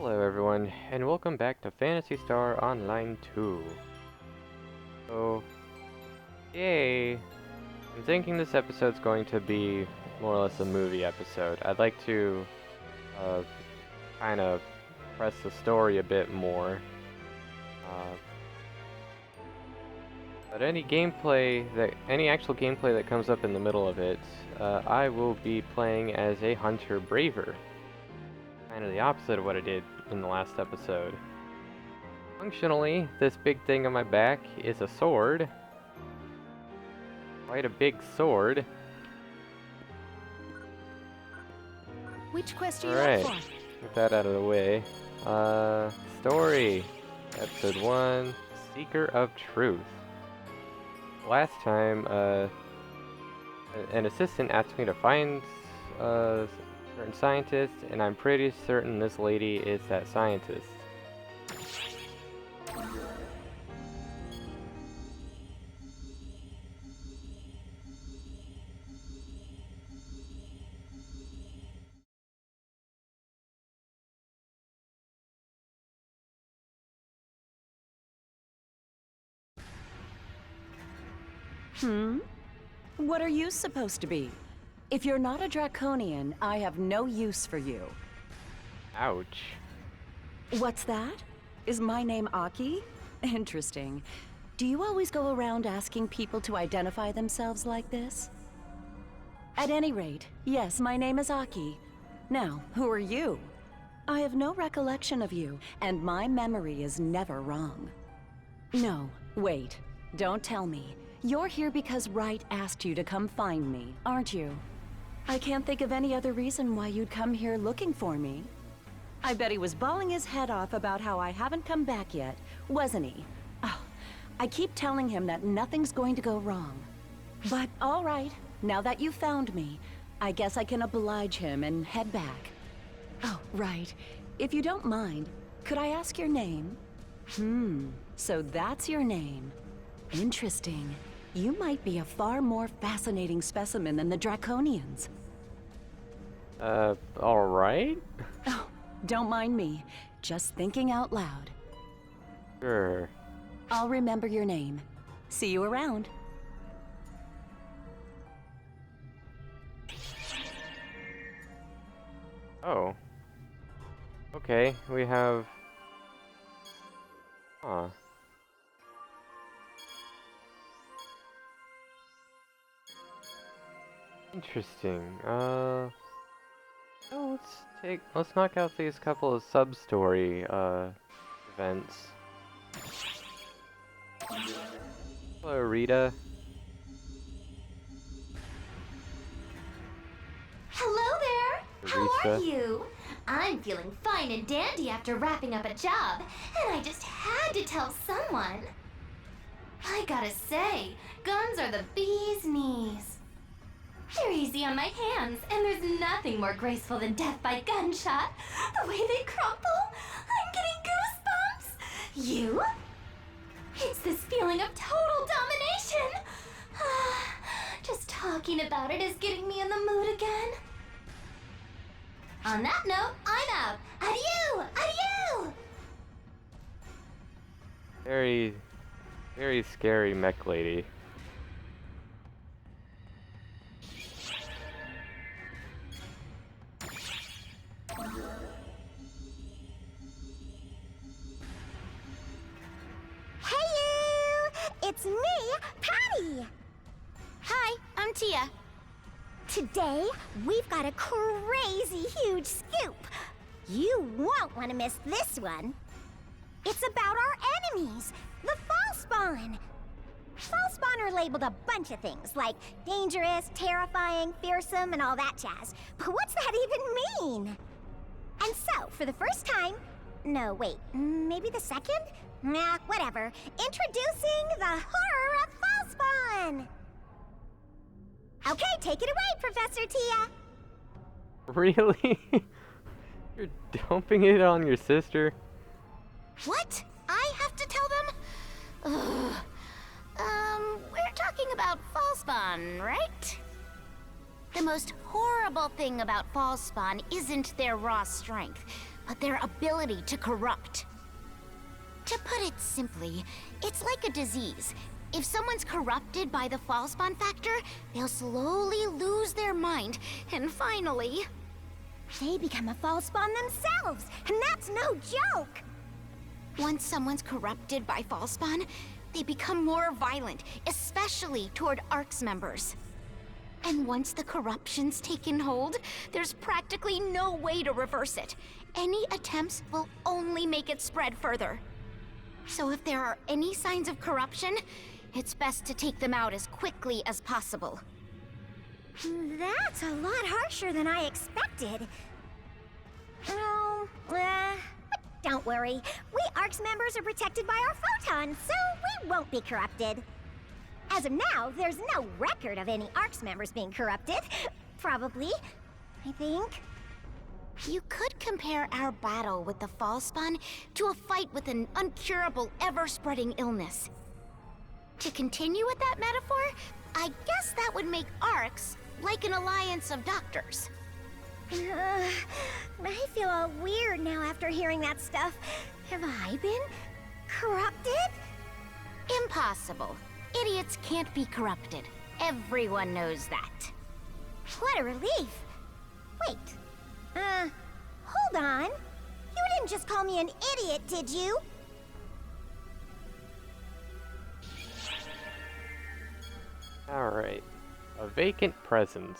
Hello everyone, and welcome back to Phantasy Star Online 2. So, yay! I'm thinking this episode's going to be more or less a movie episode. I'd like to, kind of press the story a bit more. But any actual gameplay that comes up in the middle of it, I will be playing as a Hunter Braver. Kind of the opposite of what I did in the last episode. Functionally, this big thing on my back is a sword. Quite a big sword. Which quest are you Alright, up for? get that out of the way. Story. Episode 1, Seeker of Truth. Last time, an assistant asked me to find certain scientist, and I'm pretty certain this lady is that scientist. What are you supposed to be? If you're not a Draconian, I have no use for you. Ouch. What's that? Is my name Aki? Interesting. Do you always go around asking people to identify themselves like this? At any rate, yes, my name is Aki. Now, who are you? I have no recollection of you, and my memory is never wrong. No, wait. Don't tell me. You're here because Wright asked you to come find me, aren't you? I can't think of any other reason why you'd come here looking for me. I bet he was bawling his head off about how I haven't come back yet, wasn't he? Oh, I keep telling him that nothing's going to go wrong. But all right, now that you found me, I guess I can oblige him and head back. Oh, right. If you don't mind, could I ask your name? So that's your name. Interesting. You might be a far more fascinating specimen than the Draconians. Alright? Oh, don't mind me. Just thinking out loud. Sure. I'll remember your name. See you around. Oh. Okay, we have... Huh. Interesting. Oh, let's knock out these couple of sub-story, events. Hello, Rita. Hello there! How are Teresa. you? I'm feeling fine and dandy after wrapping up a job, and I just had to tell someone. I gotta say, guns are the bee's knees. They're easy on my hands, and there's nothing more graceful than death by gunshot. The way they crumple, I'm getting goosebumps. You? It's this feeling of total domination. Just talking about it is getting me in the mood again. On that note, I'm out. Adieu! Adieu! Very, very scary mech lady. Hey you! It's me, Patty! Hi, I'm Tia. Today, we've got a crazy huge scoop. You won't want to miss this one. It's about our enemies, the Falspawn. Falspawn are labeled a bunch of things, like dangerous, terrifying, fearsome, and all that jazz. But what's that even mean? And so, for the first time... No, wait, maybe the second? Nah, whatever. Introducing the horror of Falspawn! Okay, take it away, Professor Tia! Really? You're dumping it on your sister? What? I have to tell them? Ugh. We're talking about Falspawn, right? The most horrible thing about Falspawn isn't their raw strength, but their ability to corrupt. To put it simply, it's like a disease. If someone's corrupted by the Falspawn factor, they'll slowly lose their mind, and finally, they become a Falspawn themselves, and that's no joke! Once someone's corrupted by Falspawn, they become more violent, especially toward ARC's members. And once the corruption's taken hold, there's practically no way to reverse it. Any attempts will only make it spread further. So if there are any signs of corruption, it's best to take them out as quickly as possible. That's a lot harsher than I expected. But don't worry. We ARC's members are protected by our photons, so we won't be corrupted. As of now, there's no record of any ARC's members being corrupted. Probably, I think. You could compare our battle with the Falspawn to a fight with an uncurable, ever-spreading illness. To continue with that metaphor, I guess that would make ARCs like an alliance of doctors. I feel all weird now after hearing that stuff. Have I been corrupted? Impossible. Idiots can't be corrupted. Everyone knows that. What a relief. Wait. Hold on. You didn't just call me an idiot, did you? Alright. A vacant presence.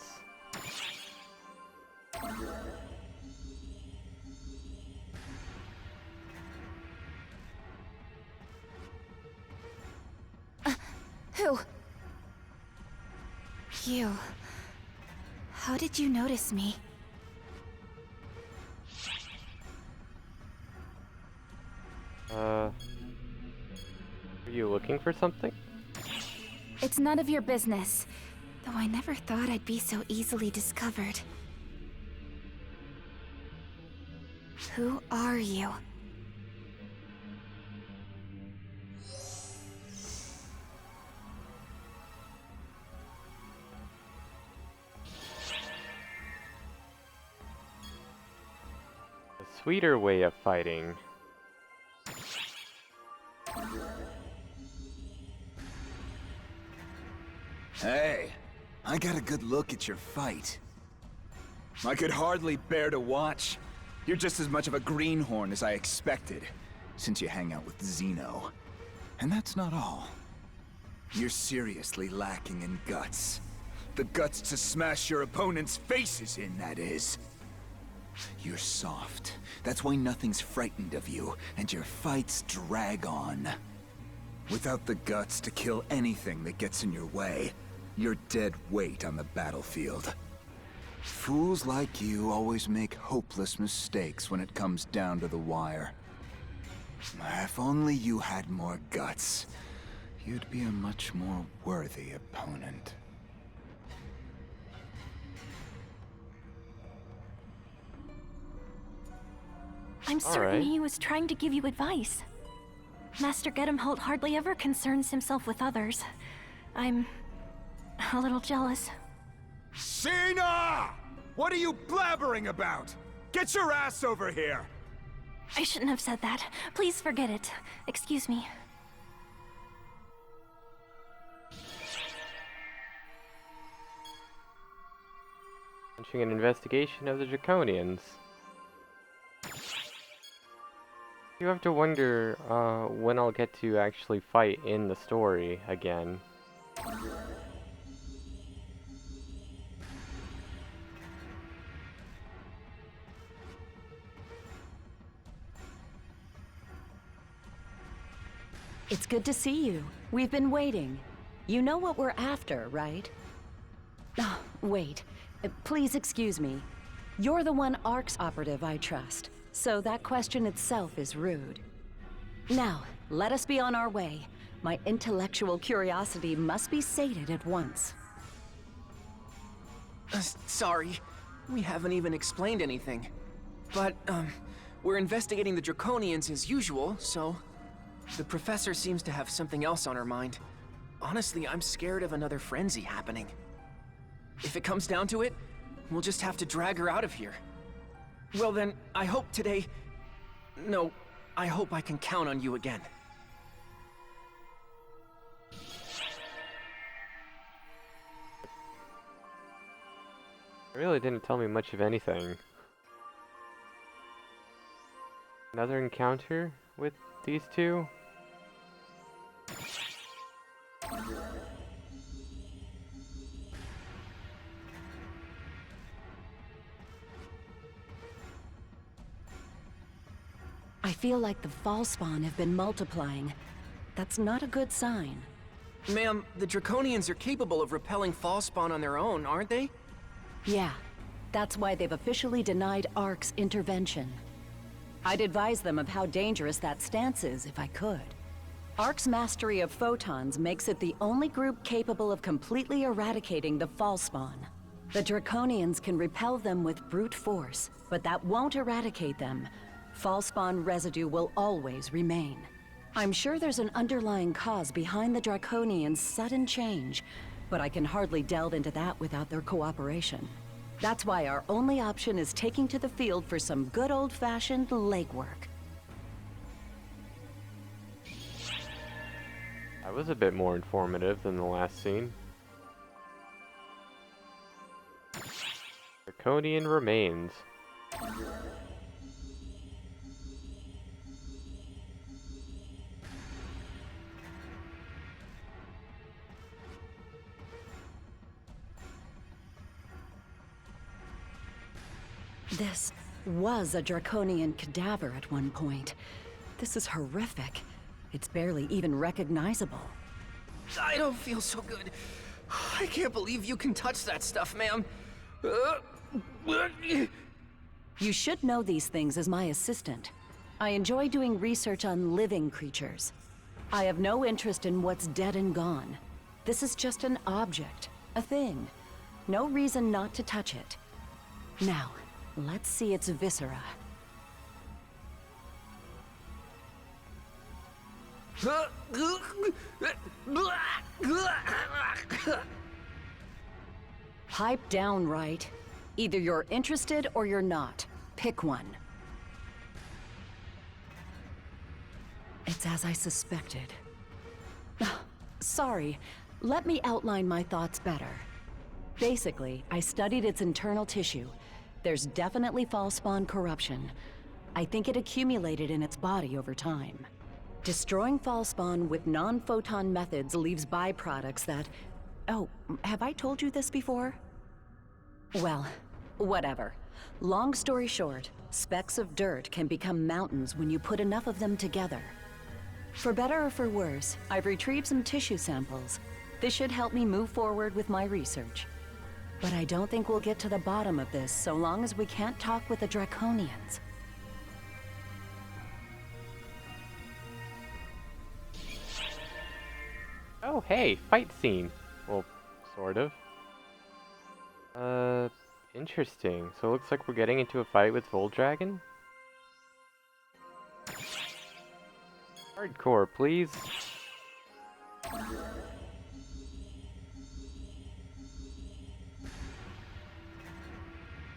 Who? You. How did you notice me? Are you looking for something? It's none of your business. Though I never thought I'd be so easily discovered. Who are you? A sweeter way of fighting. Hey, I got a good look at your fight. I could hardly bear to watch. You're just as much of a greenhorn as I expected, since you hang out with Zeno. And that's not all. You're seriously lacking in guts. The guts to smash your opponent's faces in, that is. You're soft. That's why nothing's frightened of you, and your fights drag on. Without the guts to kill anything that gets in your way, you're dead weight on the battlefield. Fools like you always make hopeless mistakes when it comes down to the wire. If only you had more guts, you'd be a much more worthy opponent. I'm certain he was trying to give you advice. Master Gedemholt hardly ever concerns himself with others. I'm a little jealous. Sheena! What are you blabbering about? Get your ass over here! I shouldn't have said that. Please forget it. Excuse me. Launching an investigation of the Draconians. You have to wonder when I'll get to actually fight in the story again. It's good to see you. We've been waiting. You know what we're after, right? Oh, wait. Please excuse me. You're the one ARC's operative I trust, so that question itself is rude. Now, let us be on our way. My intellectual curiosity must be sated at once. Sorry. We haven't even explained anything. But, we're investigating the Draconians as usual, so... The professor seems to have something else on her mind. Honestly, I'm scared of another frenzy happening. If it comes down to it, we'll just have to drag her out of here. Well then, I hope today... No, I hope I can count on you again. It really didn't tell me much of anything. Another encounter with these two? I feel like the fall spawn have been multiplying. That's not a good sign. Ma'am, the Draconians are capable of repelling fall spawn on their own, aren't they? Yeah, that's why they've officially denied ARC's intervention. I'd advise them of how dangerous that stance is if I could. ARC's mastery of photons makes it the only group capable of completely eradicating the fall spawn. The Draconians can repel them with brute force, but that won't eradicate them. Fall spawn residue will always remain. I'm sure there's an underlying cause behind the Draconians' sudden change, but I can hardly delve into that without their cooperation. That's why our only option is taking to the field for some good old-fashioned legwork. That was a bit more informative than the last scene. Draconian remains. This was a Draconian cadaver at one point. This is horrific. It's barely even recognizable. I don't feel so good. I can't believe you can touch that stuff, ma'am. You should know these things as my assistant. I enjoy doing research on living creatures. I have no interest in what's dead and gone. This is just an object, a thing. No reason not to touch it. Now, let's see its viscera. Pipe down, right? Either you're interested or you're not. Pick one. It's as I suspected. Sorry, let me outline my thoughts better. Basically, I studied its internal tissue. There's definitely fall spawn corruption. I think it accumulated in its body over time. Destroying fall spawn with non-photon methods leaves byproducts that... Oh, have I told you this before? Well, whatever. Long story short, specks of dirt can become mountains when you put enough of them together. For better or for worse, I've retrieved some tissue samples. This should help me move forward with my research. But I don't think we'll get to the bottom of this so long as we can't talk with the Draconians. Oh, hey, fight scene. Well, sort of. Interesting. So it looks like we're getting into a fight with Voldragon? Hardcore, please.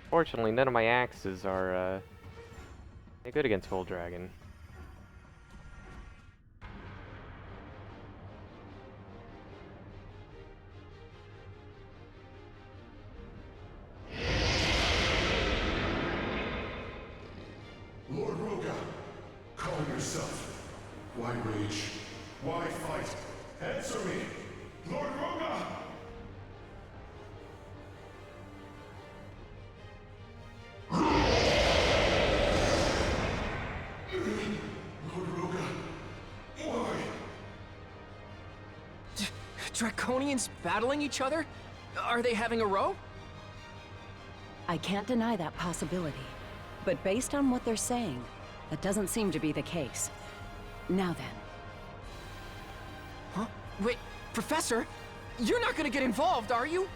Fortunately, none of my axes are, good against Voldragon. Lord Roga, calm yourself. Why rage? Why fight? Answer me! Lord Roga! Lord Roga, why? Draconians battling each other? Are they having a row? I can't deny that possibility. But based on what they're saying, that doesn't seem to be the case. Now then. Huh? Wait, Professor? You're not gonna get involved, are you?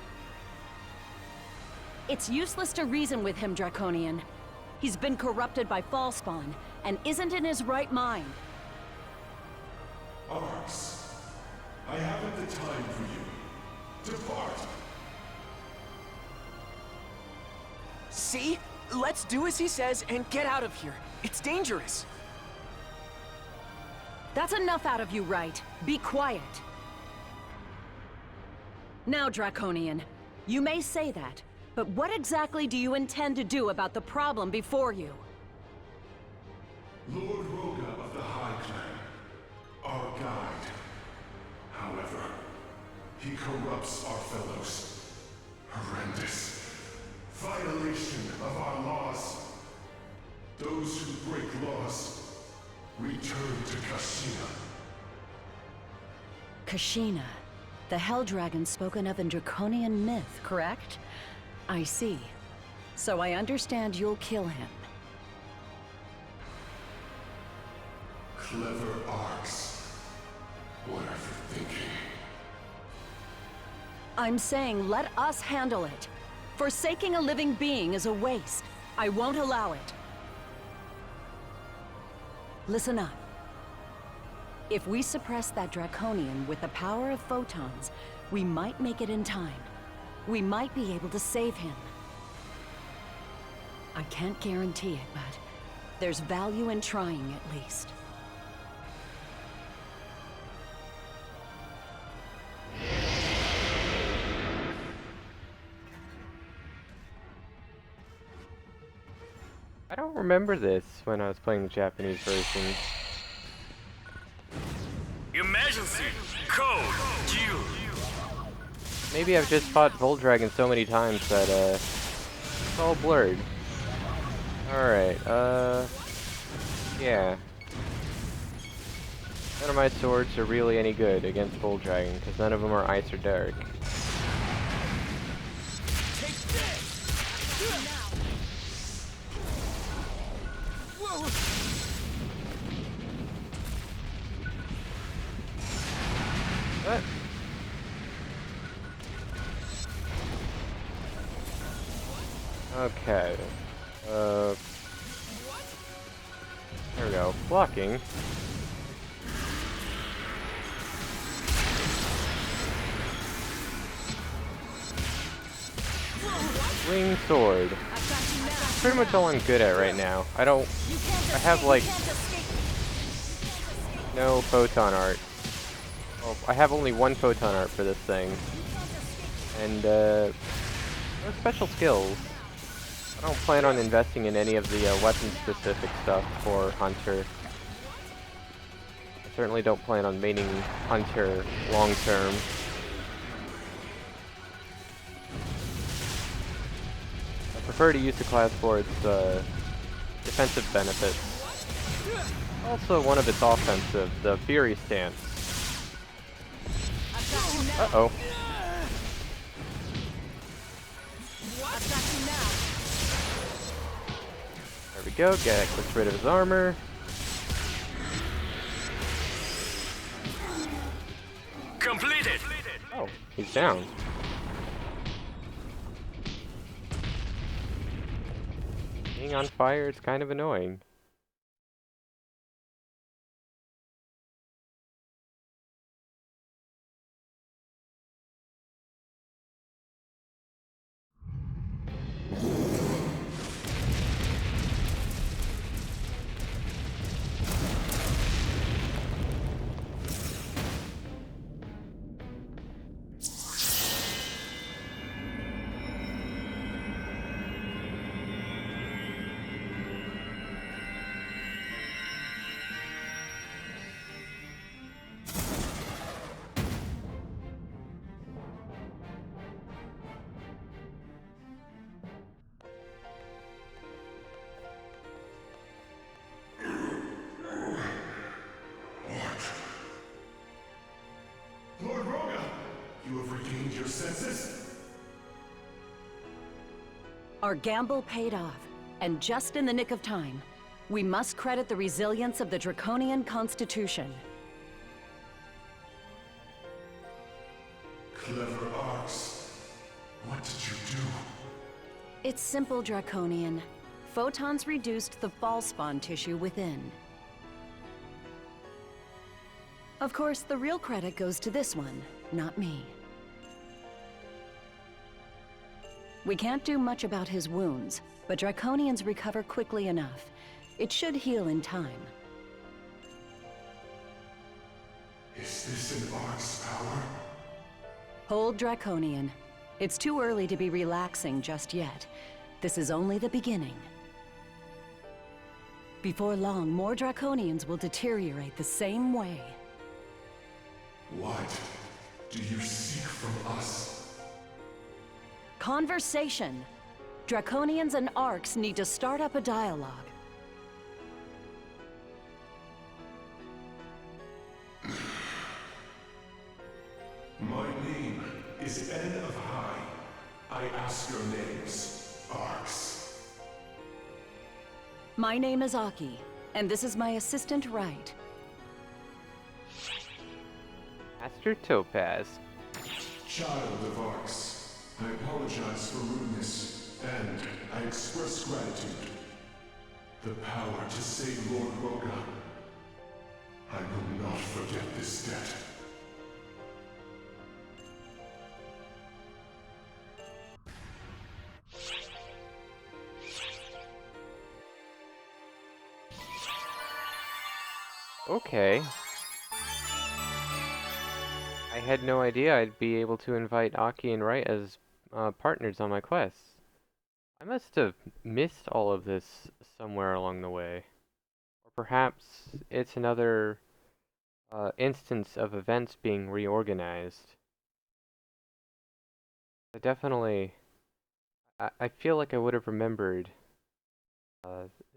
It's useless to reason with him, Draconian. He's been corrupted by Fallspawn, and isn't in his right mind. Arx, I haven't the time for you. Depart! See? let's do as he says and get out of here. It's dangerous. That's enough out of you, right? Be quiet. Now, Draconian, you may say that, but what exactly do you intend to do about the problem before you? Lord Roga of the High Clan, our guide. However, he corrupts our fellows. Horrendous. Violation of our laws. Those who break laws return to Kashina. Kashina, the Hell Dragon spoken of in Draconian myth, correct? I see. So I understand you'll kill him. Clever arcs. What are you thinking? I'm saying let us handle it. Forsaking a living being is a waste. I won't allow it. Listen up. If we suppress that Draconian with the power of photons, we might make it in time. We might be able to save him. I can't guarantee it, but there's value in trying at least. I don't remember this when I was playing the Japanese version. Emergency! Code! Due! Maybe I've just fought Voldragon so many times that, it's all blurred. Alright, yeah. None of my swords are really any good against Voldragon, because none of them are ice or dark. What? Okay. There we go. Blocking. Wing sword. Pretty much all I'm good at right now. I have like no photon art. Well, I have only one photon art for this thing. And no special skills. I don't plan on investing in any of the weapon-specific stuff for Hunter. I certainly don't plan on maining Hunter long-term. I prefer to use the class for its defensive benefits. Also one of its offensive, the Fury stance. Uh-oh. There we go, gets rid of his armor. Completed! Oh, he's down. Being on fire is kind of annoying. Lord Roga, you have regained your senses? Our gamble paid off, and just in the nick of time. We must credit the resilience of the Draconian Constitution. Clever arcs. What did you do? It's simple, Draconian. Photons reduced the false-spawn tissue within. Of course, the real credit goes to this one, not me. We can't do much about his wounds, but Draconians recover quickly enough. It should heal in time. Is this an Ark's power? Hold, Draconian. It's too early to be relaxing just yet. This is only the beginning. Before long, more Draconians will deteriorate the same way. What do you seek from us? Conversation. Draconians and Arcs need to start up a dialogue. My name is N of High. I ask your names, Arcs. My name is Aki, and this is my assistant, Wright. Aster Topaz. Child of Arcs, I apologize for rudeness, and I express gratitude. The power to save Lord Roga. I will not forget this debt. Okay. I had no idea I'd be able to invite Aki and Wright as partners on my quests. I must have missed all of this somewhere along the way. Or perhaps it's another instance of events being reorganized. I definitely... I feel like I would have remembered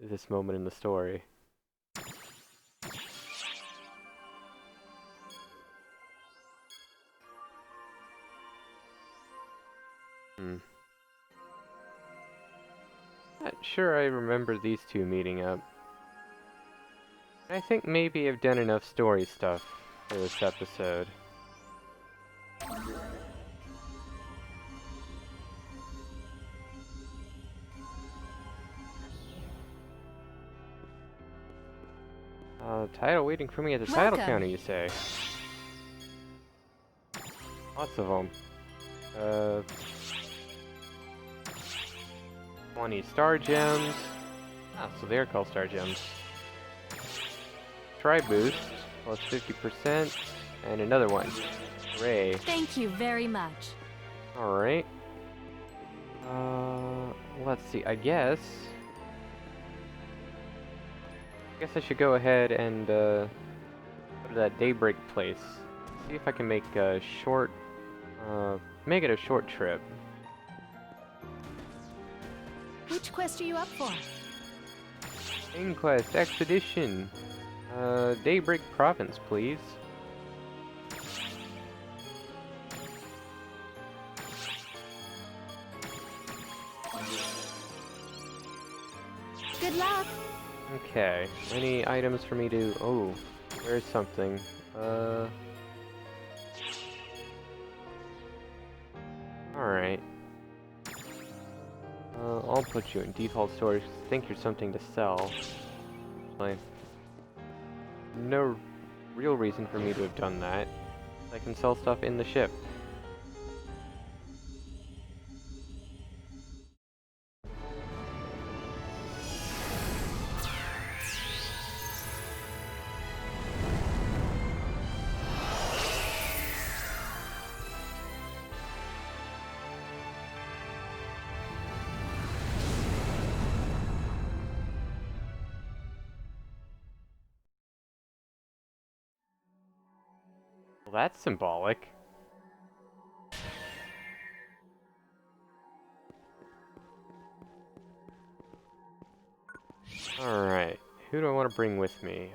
this moment in the story. Not sure I remember these two meeting up. I think maybe I've done enough story stuff for this episode. Title waiting for me at the title counter, you say? Lots of them. 20 star gems. Ah, so they're called star gems. Try boost, plus 50%, and another one. Hooray. Thank you very much. Alright. Let's see, I guess I should go ahead and, go to that Daybreak place. See if I can make a short, make it a short trip. Which quest are you up for? Main quest, Expedition. Daybreak Province, please. Good luck. Okay, any items for me to... Oh, there's something. Alright. I'll put you in default storage. Think you're something to sell. Like, no real reason for me to have done that. I can sell stuff in the ship. Well, that's symbolic. Alright, who do I want to bring with me?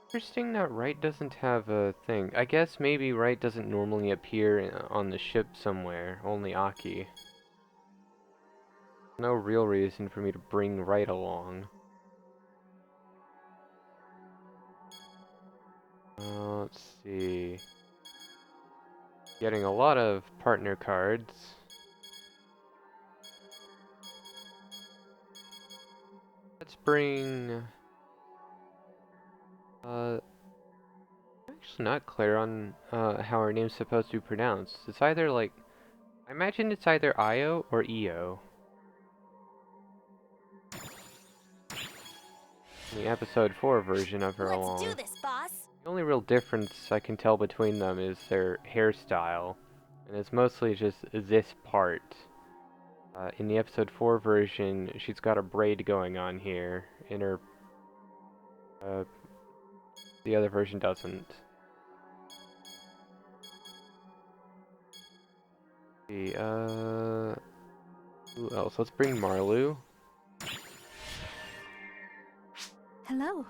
Interesting that Wright doesn't have a thing. I guess maybe Wright doesn't normally appear on the ship somewhere, only Aki. No real reason for me to bring Wright along. Let's see. Getting a lot of partner cards. Let's bring... actually, also not clear on how her name's supposed to be pronounced. It's either like, I imagine it's either Io or Io. In the episode 4 version of her along. Let's do this, boss. The only real difference I can tell between them is their hairstyle, and it's mostly just this part. In the episode 4 version, she's got a braid going on here, in her... the other version doesn't. Let's see, who else? Let's bring Marlu. Hello.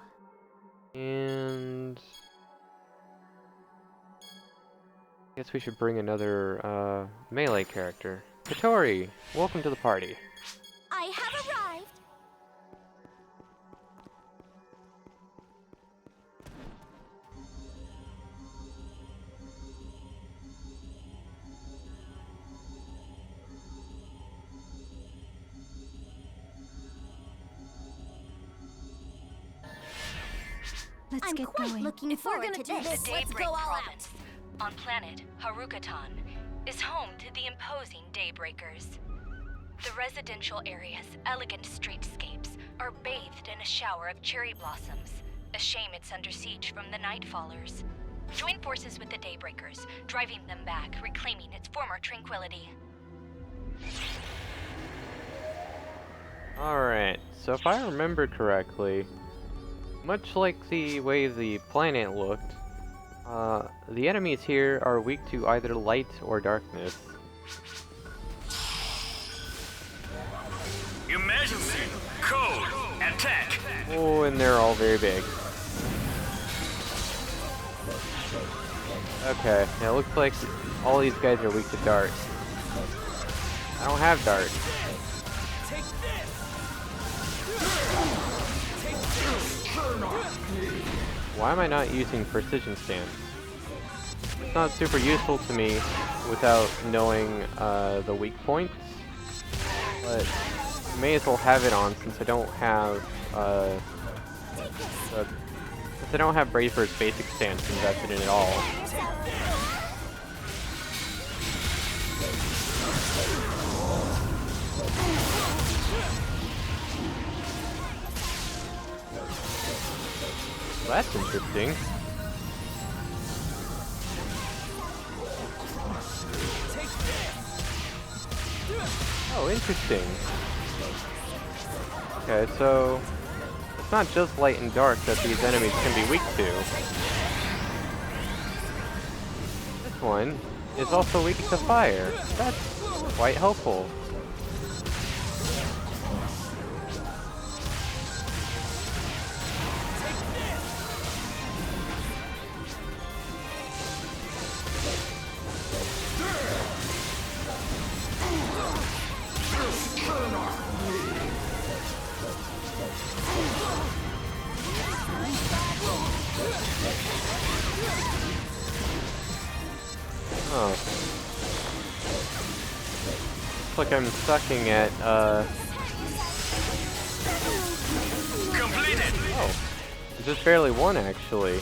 And... I guess we should bring another, melee character. Katori, welcome to the party. I have arrived. Let's I'm get quite going. looking If we're forward gonna to do this. this, Let's Daybreak go all out. Province, on planet Harukatan, is home to the imposing Daybreakers. The residential area's elegant streetscapes are bathed in a shower of cherry blossoms. A shame it's under siege from the Nightfallers. Join forces with the Daybreakers, driving them back, reclaiming its former tranquility. Alright, so if I remember correctly, much like the way the planet looked, the enemies here are weak to either light or darkness. Emergency! Code! Attack! Oh, and they're all very big. Okay, now it looks like all these guys are weak to dark. I don't have dark. Why am I not using precision stance? It's not super useful to me without knowing the weak points, but I may as well have it on since I don't have since I don't have Braver's basic stance invested in it all. Well, that's interesting. Oh, interesting. Okay, so it's not just light and dark that these enemies can be weak to. This one is also weak to fire. That's quite helpful. Oh. Looks like I'm sucking at, Completed! Oh. Just barely one, actually.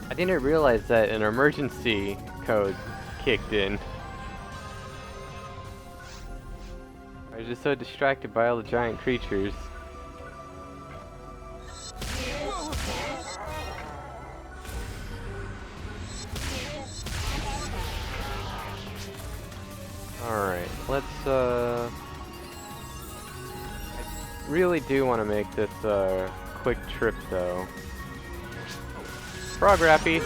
I didn't realize that an emergency code kicked in. I was just so distracted by all the giant creatures. Alright, let's, I really do want to make this, quick trip, though. Frog Rappy!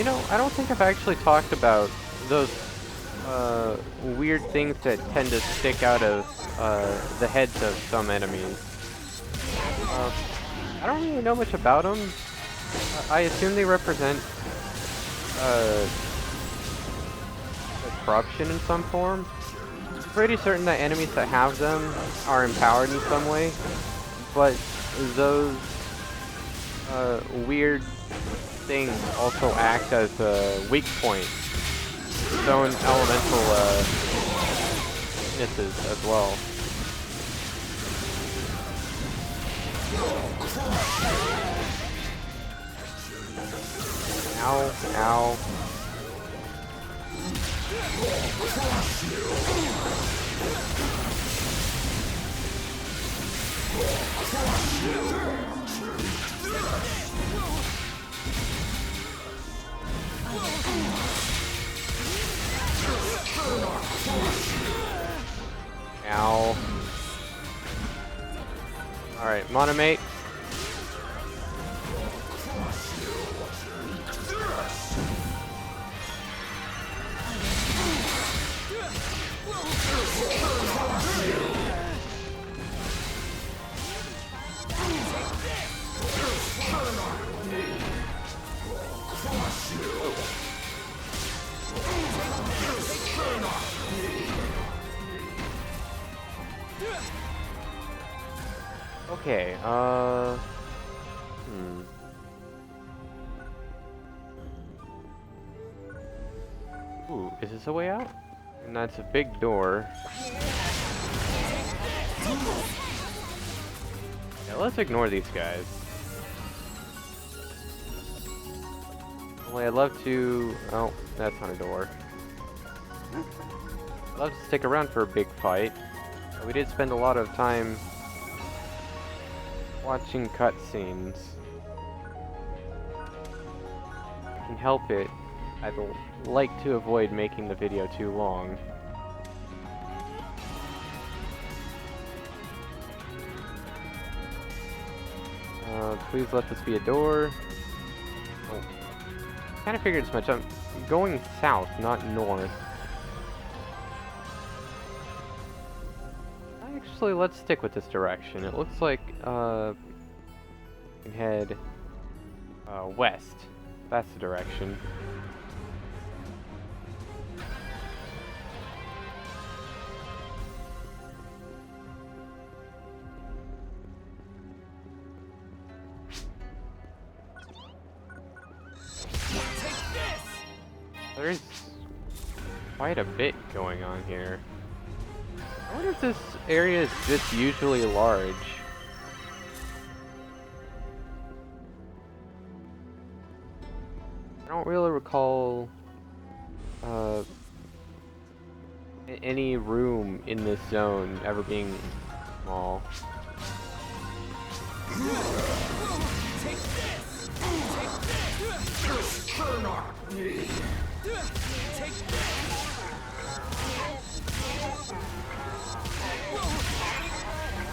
You know, I don't think I've actually talked about those weird things that tend to stick out of the heads of some enemies. I don't really know much about them. I assume they represent corruption in some form. I'm pretty certain that enemies that have them are empowered in some way, but those weird things also act as a weak point. Its own elemental weaknesses as well. Ow, ow. Ow. Alright, Monomate. Okay, Ooh, is this a way out? And that's a big door. Yeah, let's ignore these guys. Only I'd love to... Oh, that's not a door. I'd love to stick around for a big fight. But we did spend a lot of time watching cutscenes. If I can help it, I'd like to avoid making the video too long. Please let this be a door. Oh. Kind of figured as much. I'm going south, not north. Actually, let's stick with this direction. It looks like we can head west. That's the direction. There's quite a bit going on here. I wonder if this area is just usually large. I don't really recall any room in this zone ever being small. Take this! Turn on me! Take this!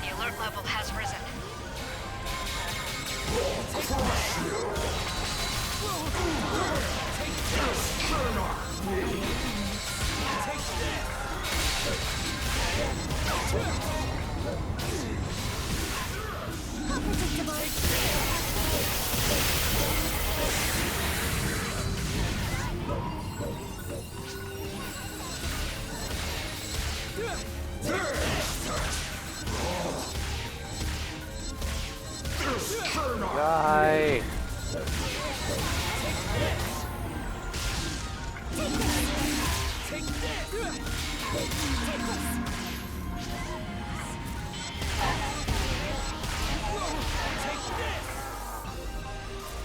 The alert level has risen. Take this! Turn on me! Take this! Die!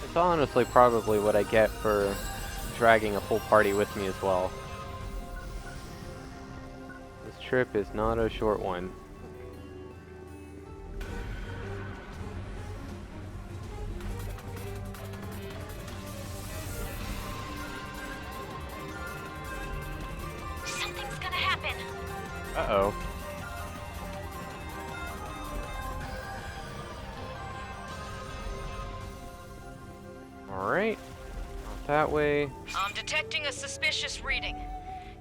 It's honestly probably what I get for dragging a full party with me as well. This trip is not a short one. Something's gonna happen. Uh-oh. Alright. that way. I'm detecting a suspicious reading.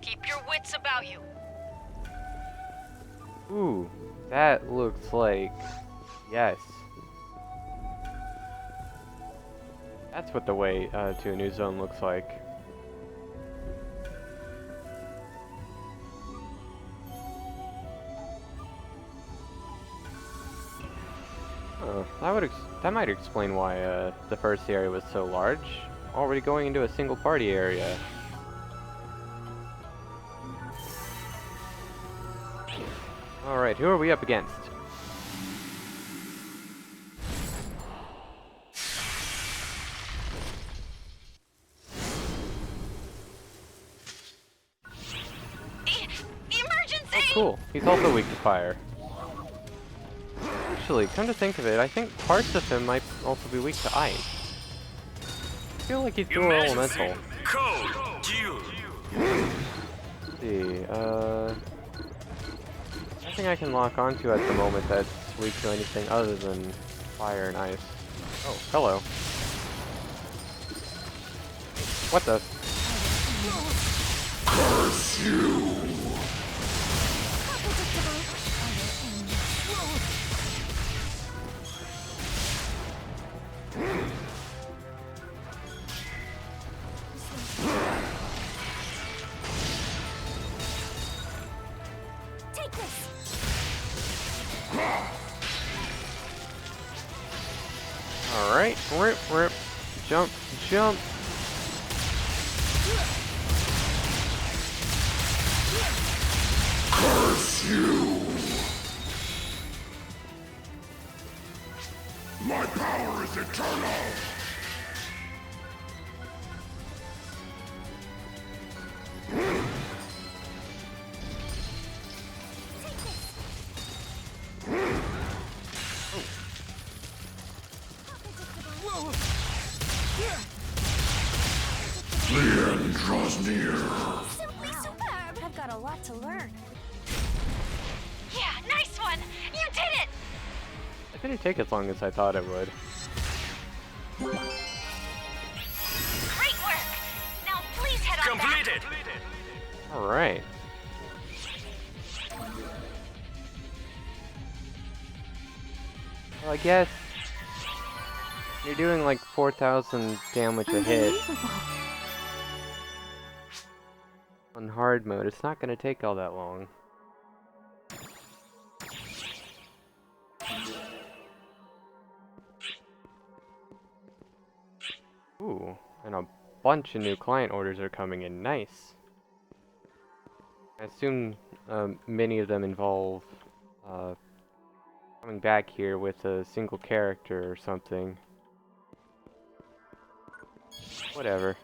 Keep your wits about you. Ooh, that looks like... Yes. That's what the way to a new zone looks like. Oh, that might explain why the first area was so large. Already going into a single party area. Alright, who are we up against? Emergency! Oh, cool. He's also weak to fire. Actually, come to think of it, I think parts of him might also be weak to ice. I feel like he's dual elemental. Code Duel. Let's see, nothing I can lock onto at the moment that's weak to anything other than fire and ice. Oh, hello. What the? Curse you! Take this! Alright, rip, rip. Jump, jump. Curse you! My power is eternal! The end draws near. Simply superb! I've got a lot to learn. Yeah, nice one! You did it! It didn't take as long as I thought it would. Great work! Now please head on back. Completed. Alright. Well, I guess you're doing like 4,000 damage a hit on hard mode. It's not gonna take all that long. Ooh, and a bunch of new client orders are coming in. Nice. I assume many of them involve coming back here with a single character or something. Whatever.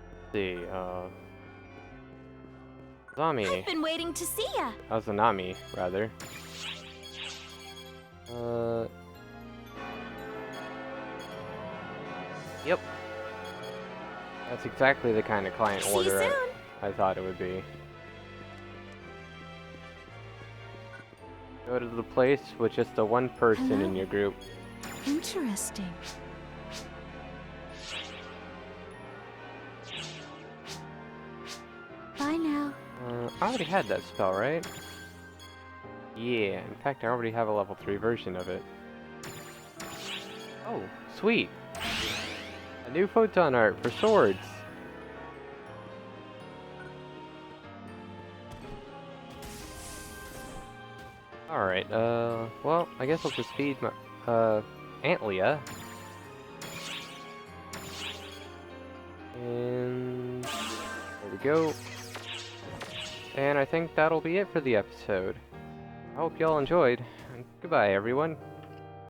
Let's see, Zami. I've been waiting to see ya. Azanami, rather. Yep. That's exactly the kind of client See you order soon. I thought it would be. Go to the place with just the one person in your group. Interesting. Bye now. I already had that spell, right? Yeah, in fact, I already have a level 3 version of it. Oh, sweet! A new photon art for swords! Alright, well, I guess I'll just feed my, Antlia. And there we go. And I think that'll be it for the episode. I hope y'all enjoyed. Goodbye, everyone.